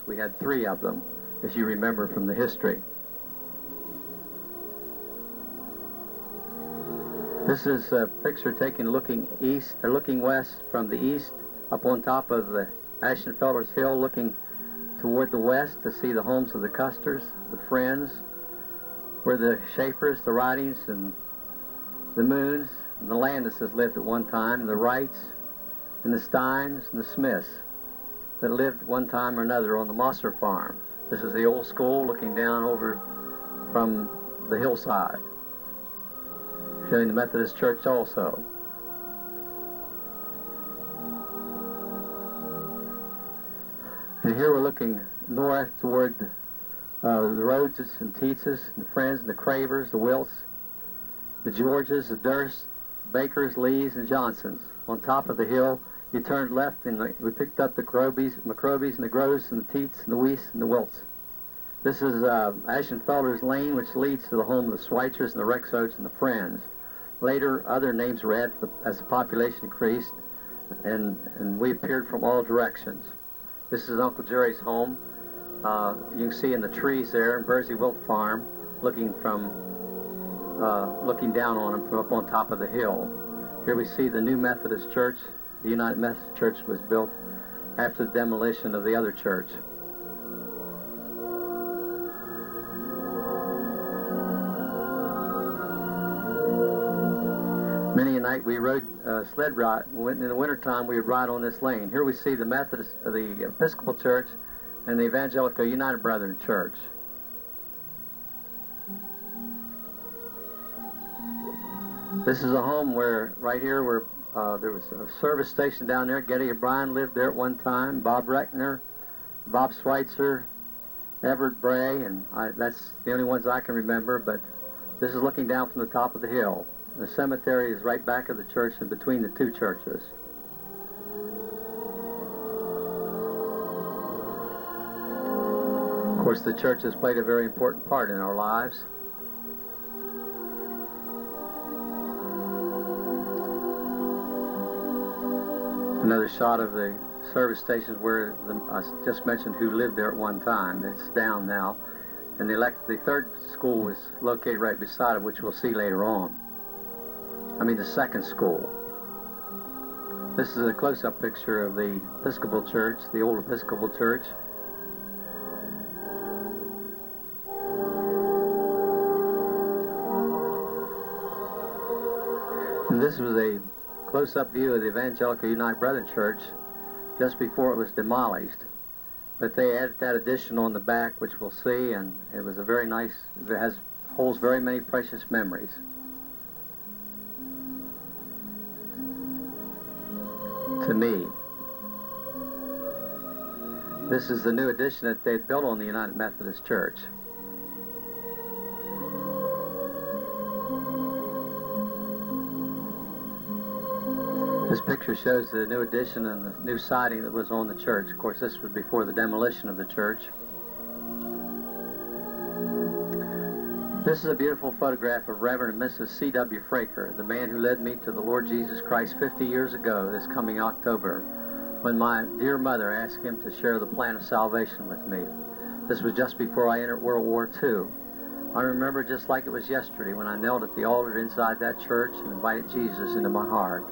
We had 3 of them, as you remember from the history. This is a picture taken looking east, or looking west from the east, up on top of the Ashenfelder's Hill, looking toward the west to see the homes of the Custers, the Friends, where the Schaefers, the Ridings, and the Moons, and the Landises lived at one time, the Wrights, and the Steins, and the Smiths that lived one time or another on the Mosser farm. This is the old school looking down over from the hillside, showing the Methodist Church also. And here we're looking north toward the Rhodeses and Tietzes, and the Friends, and the Cravers, the Wilts, the Georges, the Dursts, Bakers, Lees, and Johnsons. On top of the hill, you turned left, and we picked up the McRobies, and the Groves, and the Tietz, and the Weiss, and the Wilts. This is Ashenfelder's Lane, which leads to the home of the Schweitzers, and the Rexodes, and the Friends. Later, other names were added as the population increased, and we appeared from all directions. This is Uncle Jerry's home. You can see in the trees there in Bursey Wilt Farm, looking down on him from up on top of the hill. Here we see the new Methodist Church. The United Methodist Church was built after the demolition of the other church. Many a night we rode sled ride. In the wintertime, we would ride on this lane. Here we see the Methodist, the Episcopal Church, and the Evangelical United Brethren Church. This is a home where, right here, where there was a service station down there. Getty O'Brien lived there at one time. Bob Reckner, Bob Schweitzer, Everett Bray, and that's the only ones I can remember. But this is looking down from the top of the hill. The cemetery is right back of the church and between the 2 churches. Of course, the church has played a very important part in our lives. Another shot of the service stations where I just mentioned who lived there at one time. It's down now. And the 3rd school was located right beside it, which we'll see later on. I mean, the 2nd school. This is a close-up picture of the Episcopal Church, the old Episcopal Church. And this was a close-up view of the Evangelical United Brethren Church just before it was demolished. But they added that addition on the back, which we'll see, and it was a very nice, holds very many precious memories. To me. This is the new addition that they built on the United Methodist Church. This picture shows the new addition and the new siding that was on the church. Of course, this was before the demolition of the church. This is a beautiful photograph of Reverend and Mrs. C.W. Fraker, the man who led me to the Lord Jesus Christ 50 years ago this coming October, when my dear mother asked him to share the plan of salvation with me. This was just before I entered World War II. I remember just like it was yesterday when I knelt at the altar inside that church and invited Jesus into my heart.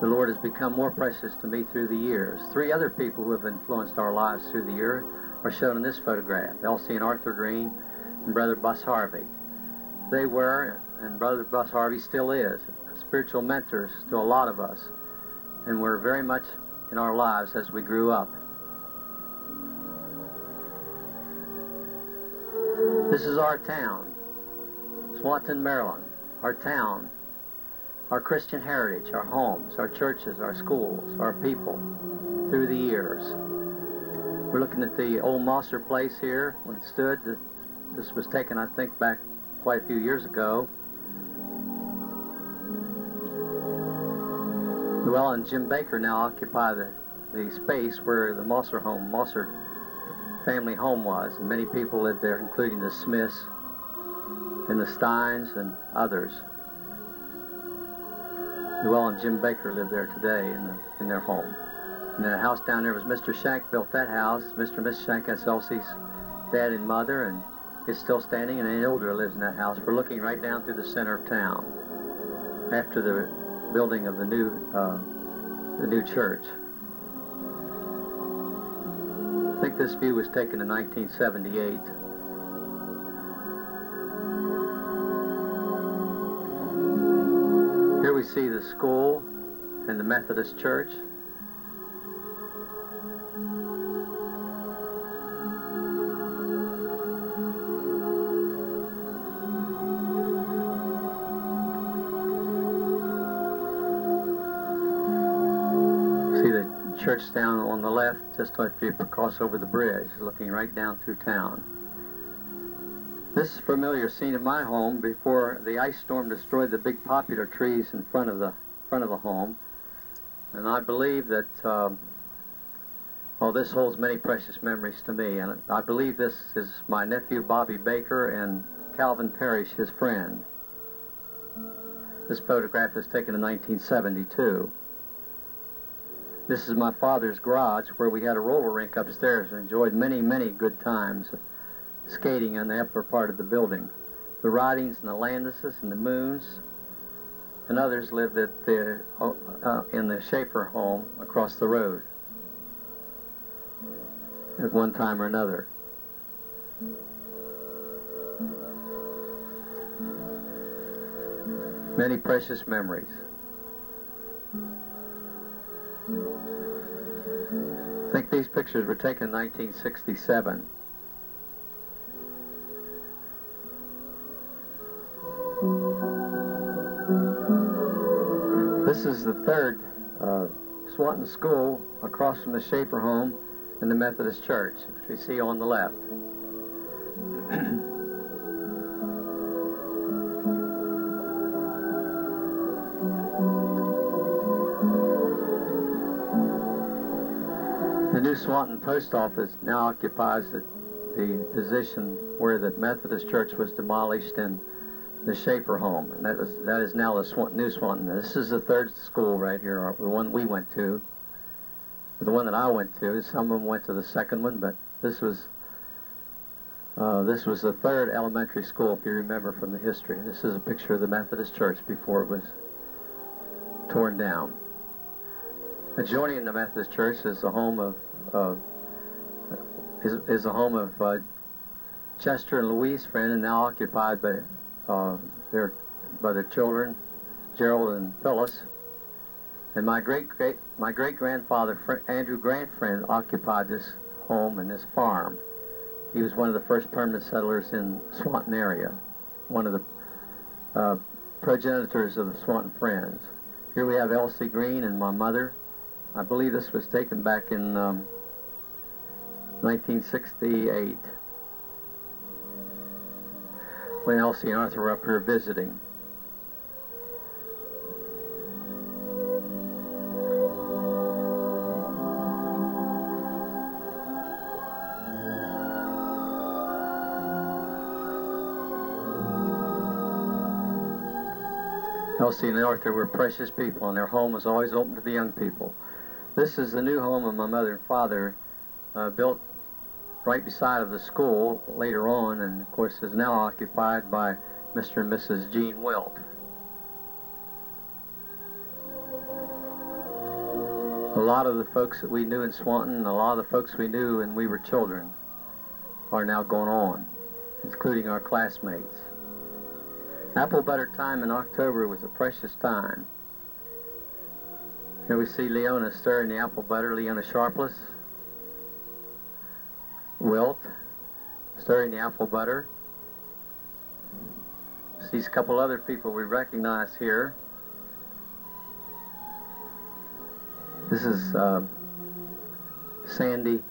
The Lord has become more precious to me through the years. 3 other people who have influenced our lives through the year are shown in this photograph, Elsie and Arthur Green and Brother Bus Harvey. They were, and Brother Bus Harvey still is, spiritual mentors to a lot of us, and were very much in our lives as we grew up. This is our town, Swanton, Maryland, our town, our Christian heritage, our homes, our churches, our schools, our people through the years. We're looking at the old Mosser place here when it stood. This was taken, I think, back quite a few years ago. Well, and Jim Baker now occupy the space where the Mosser family home was, and many people lived there, including the Smiths and the Steins and others. Well, and Jim Baker lived there today in their home. And the house down there was Mr. Shank built that house. Mr. and Mrs. Shank, that's Elsie's dad and mother, and it's still standing, and an elder lives in that house. We're looking right down through the center of town after the building of the new church. I think this view was taken in 1978. Here we see the school and the Methodist church. See the church down on the left, just after you cross over the bridge, looking right down through town. This is a familiar scene of my home before the ice storm destroyed the big poplar trees in front of the home. And I believe that, well, this holds many precious memories to me. And I believe this is my nephew, Bobby Baker, and Calvin Parrish, his friend. This photograph was taken in 1972. This is my father's garage, where we had a roller rink upstairs and enjoyed many, many good times skating on the upper part of the building. The Ridings and the Landises and the Moons and others lived at in the Schaefer home across the road at one time or another. Many precious memories. I think these pictures were taken in 1967. This is the third Swanton School across from the Schaefer home and the Methodist Church, which we see on the left. The new Swanton post office now occupies the position where the Methodist Church was demolished and the Schaefer home, and that is now the new Swanton. This is the third school right here, the one we went to. The one that I went to. Some of them went to the second one, but this was the third elementary school, if you remember from the history. This is a picture of the Methodist Church before it was torn down. Adjoining the Methodist Church is the home of Chester and Louise Friend, and now occupied by their children, Gerald and Phyllis. And my great grandfather Andrew Grant Friend occupied this home and this farm. He was one of the first permanent settlers in Swanton area, one of the progenitors of the Swanton Friends. Here we have Elsie Green and my mother. I believe this was taken back in 1968. When Elsie and Arthur were up here visiting. Elsie and Arthur were precious people, and their home was always open to the young people. This is the new home of my mother and father, built right beside of the school later on, and of course is now occupied by Mr. and Mrs. Jean Wilt. A lot of the folks that we knew in Swanton, a lot of the folks we knew when we were children are now gone on, including our classmates. Apple butter time in October was a precious time. Here we see Leona stirring the apple butter, Leona Sharpless. Wilt stirring the apple butter. Sees a couple other people we recognize here. This is Sandy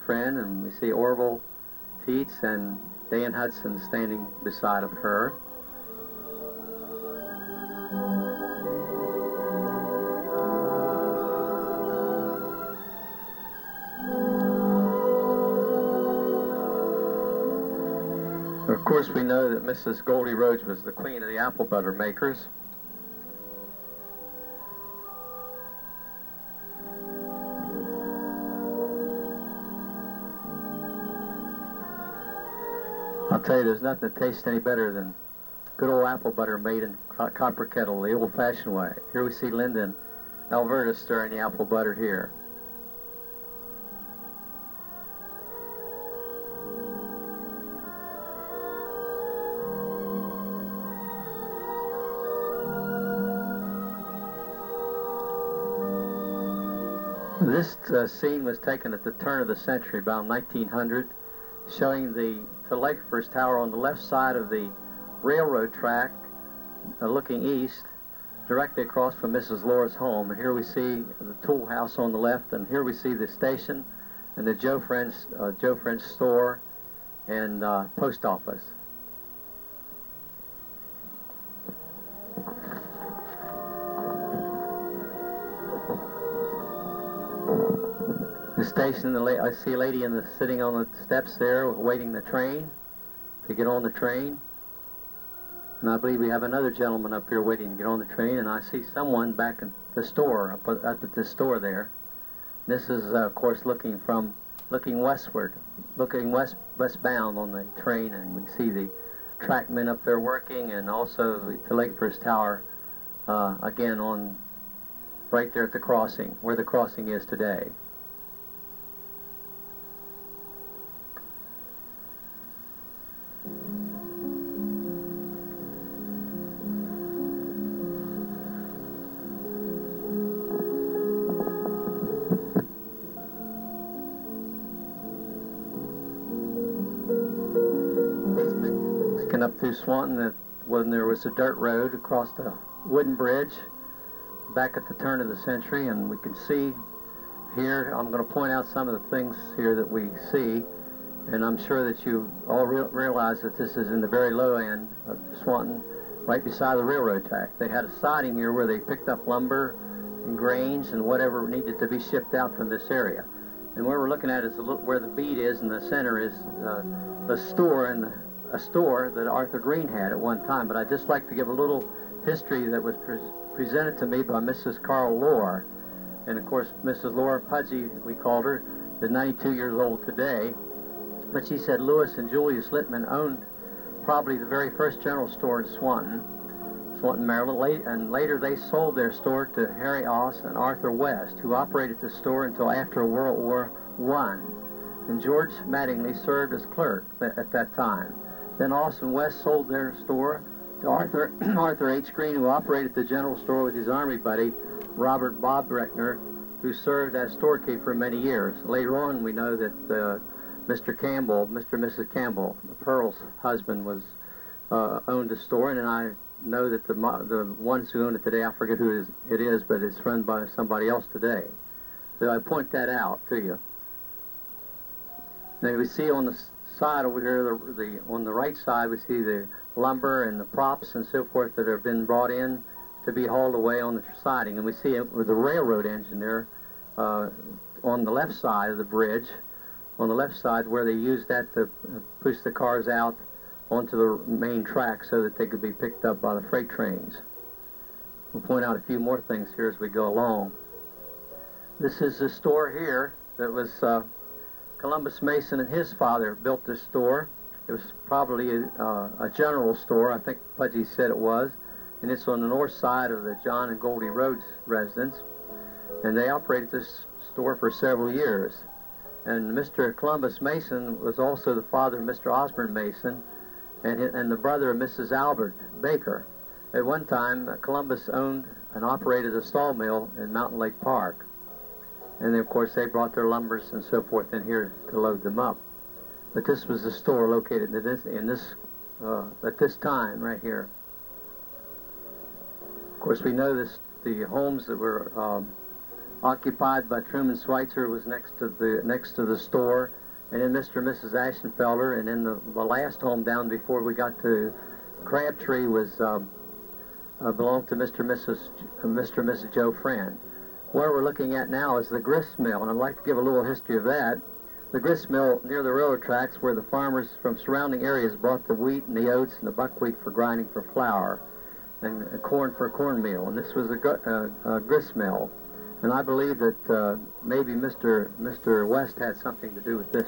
Friend, and we see Orville Teets and Dan Hudson standing beside of her. Of course, we know that Mrs. Goldie Rhodes was the queen of the apple butter makers. I'll tell you, there's nothing that tastes any better than good old apple butter made in copper kettle, the old-fashioned way. Here we see Linda and Alberta stirring the apple butter here. This scene was taken at the turn of the century, about 1900, showing the telegrapher's tower on the left side of the railroad track, looking east, directly across from Mrs. Laura's home. And here we see the tool house on the left, and here we see the station and the Joe French store and post office. The station, I see a lady sitting on the steps there waiting the train to get on the train. And I believe we have another gentleman up here waiting to get on the train, and I see someone back at the store, up at the store there. This is, of course, looking westward, looking westbound on the train, and we see the trackmen up there working, and also the telegrapher's tower, again, right there at the crossing, where the crossing is today. Up through Swanton, when there was a dirt road across the wooden bridge back at the turn of the century, and we can see here, I'm going to point out some of the things here that we see, and I'm sure that you all realize that this is in the very low end of Swanton, right beside the railroad track. They had a siding here where they picked up lumber and grains and whatever needed to be shipped out from this area. And where we're looking at is where the bead is, in the center is a store that Arthur Green had at one time. But I'd just like to give a little history that was presented to me by Mrs. Carl Lohr. And of course, Mrs. Lohr, Pudgy, we called her, is 92 years old today. But she said Lewis and Julius Littman owned probably the very first general store in Swanton, Maryland, and later they sold their store to Harry Oss and Arthur West, who operated the store until after World War I. And George Mattingly served as clerk at that time. Then Oss and West sold their store to Arthur H. Green, who operated the general store with his Army buddy, Robert Bob Breckner, who served as storekeeper for many years. Later on, we know that Mr. and Mrs. Campbell, Pearl's husband, owned the store, and I know that the ones who own it today, I forget who it is, but it's run by somebody else today. So I point that out to you. Now we see on the side over here, on the right side, we see the lumber and the props and so forth that have been brought in to be hauled away on the siding. And we see it with the railroad engine there on the left side of the bridge, on the left side where they used that to push the cars out onto the main track so that they could be picked up by the freight trains. We'll point out a few more things here as we go along. This is the store here that was Columbus Mason and his father built this store. It was probably a general store, I think Pudgy said it was, and it's on the north side of the John and Goldie Rhodes residence, and they operated this store for several years. And Mr. Columbus Mason was also the father of Mr. Osborne Mason and the brother of Mrs. Albert Baker. At one time, Columbus owned and operated a sawmill in Mountain Lake Park. And then, of course, they brought their lumbers and so forth in here to load them up. But this was the store located at this time right here. Of course, we know the homes that were occupied by Truman Schweitzer was next to the store, and then Mr. and Mrs. Ashenfelder, and then the last home down before we got to Crabtree was belonged to Mr. and Mrs. Joe Friend. Where we're looking at now is the grist mill, and I'd like to give a little history of that. The grist mill near the railroad tracks, where the farmers from surrounding areas brought the wheat and the oats and the buckwheat for grinding for flour, and corn for cornmeal. And this was a grist mill. And I believe that maybe Mr. West had something to do with this